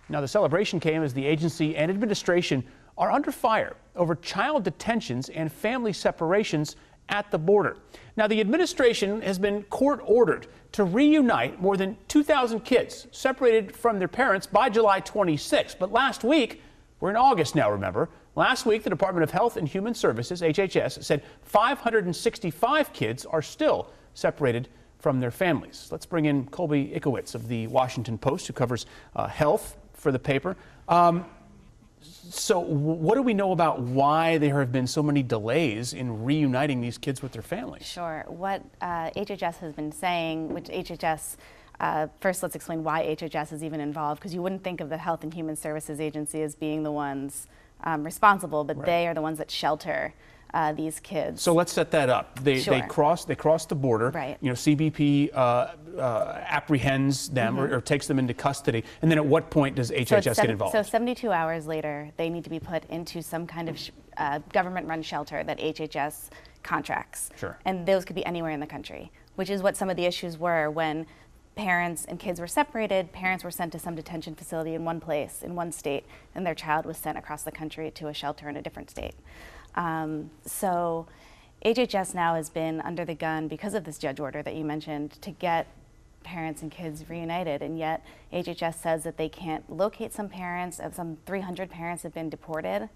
Now, the celebration came as the agency and administration are under fire over child detentions and family separations at the border. Now, the administration has been court-ordered to reunite more than 2,000 kids separated from their parents by July 26. But last week, we're in August now, remember, last week the Department of Health and Human Services, HHS, said 565 kids are still separated from their families. Let's bring in Colby Itkowitz of the Washington Post, who covers health for the paper. So what do we know about why there have been so many delays in reuniting these kids with their families? Sure. What HHS has been saying, which HHS, first let's explain why HHS is even involved, because you wouldn't think of the Health and Human Services Agency as being the ones responsible, but right. They are the ones that shelter these kids. So let's set that up. They cross the border. Right. You know, CBP apprehends them or takes them into custody. And then at what point does HHS get involved? So 72 hours later, they need to be put into some kind of government-run shelter that HHS contracts. Sure. And those could be anywhere in the country, which is what some of the issues were when parents and kids were separated. Parents were sent to some detention facility in one place, in one state, and their child was sent across the country to a shelter in a different state. So HHS now has been under the gun because of this judge order that you mentioned to get parents and kids reunited, and yet HHS says that they can't locate some parents. Some 300 parents have been deported.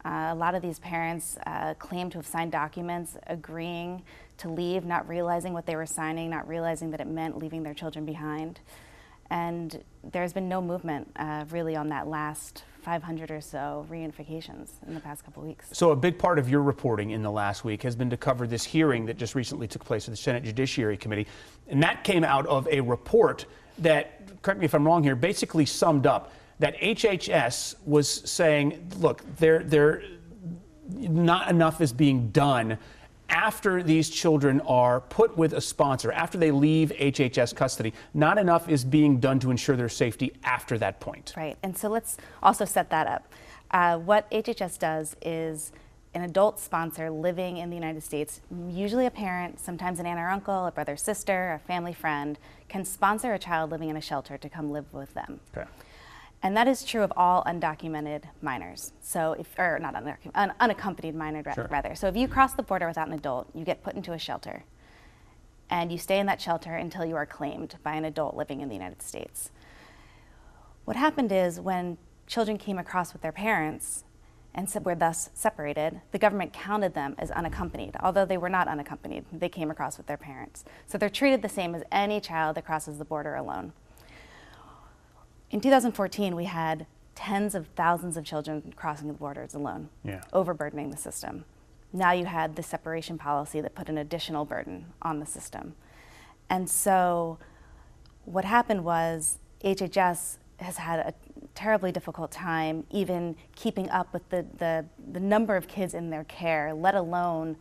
A lot of these parents claim to have signed documents agreeing to leave, not realizing what they were signing, not realizing that it meant leaving their children behind. And there's been no movement really on that last 500 or so reunifications in the past couple of weeks. So a big part of your reporting in the last week has been to cover this hearing that just recently took place at the Senate Judiciary Committee. And that came out of a report that, correct me if I'm wrong here, basically summed up that HHS was saying, look, not enough is being done after these children are put with a sponsor, after they leave HHS custody. Not enough is being done to ensure their safety after that point. Right, and so let's also set that up. What HHS does is an adult sponsor living in the United States, usually a parent, sometimes an aunt or uncle, a brother, sister, a family friend, can sponsor a child living in a shelter to come live with them. Okay. And that is true of all undocumented minors. So or not undocumented, unaccompanied minor, Sure. rather. So if you cross the border without an adult, you get put into a shelter. And you stay in that shelter until you are claimed by an adult living in the United States. What happened is when children came across with their parents and were thus separated, the government counted them as unaccompanied, although they were not unaccompanied. They came across with their parents. So they're treated the same as any child that crosses the border alone. In 2014, we had tens of thousands of children crossing the borders alone, overburdening the system. Now you had the separation policy that put an additional burden on the system. And so what happened was HHS has had a terribly difficult time even keeping up with the number of kids in their care, let alone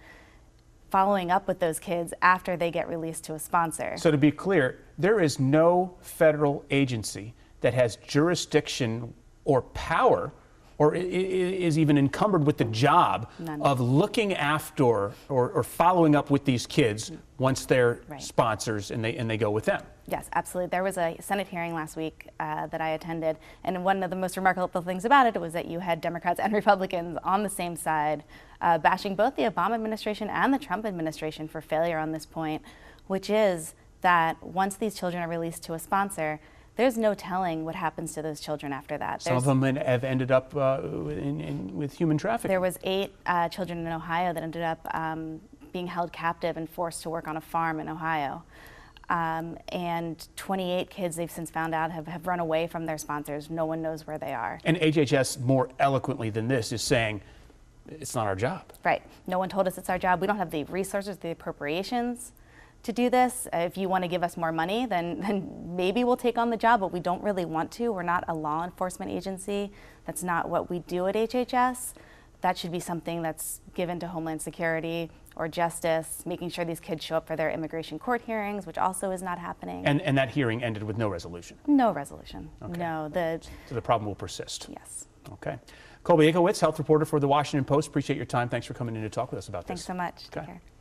following up with those kids after they get released to a sponsor. So to be clear, there is no federal agency that has jurisdiction or power or is even encumbered with the job of looking after or following up with these kids once they're sponsors and they go with them. Yes, absolutely. There was a Senate hearing last week that I attended, and one of the most remarkable things about it was that you had Democrats and Republicans on the same side bashing both the Obama administration and the Trump administration for failure on this point, which is that once these children are released to a sponsor, there's no telling what happens to those children after that. Some of them have ended up with human trafficking. There was 8 children in Ohio that ended up being held captive and forced to work on a farm in Ohio. And 28 kids they've since found out have run away from their sponsors. No one knows where they are. And HHS, more eloquently than this, is saying, it's not our job. Right. No one told us it's our job. We don't have the resources, the appropriations to do this. If you want to give us more money, then maybe we'll take on the job, but we don't really want to. We're not a law enforcement agency. That's not what we do at HHS. That should be something that's given to Homeland Security or Justice, making sure these kids show up for their immigration court hearings, which also is not happening. And that hearing ended with no resolution? No resolution. Okay. No. So the problem will persist? Yes. Okay. Colby Itkowitz, health reporter for the Washington Post. Appreciate your time. Thanks for coming in to talk with us about this. Thanks so much. Okay. Take care.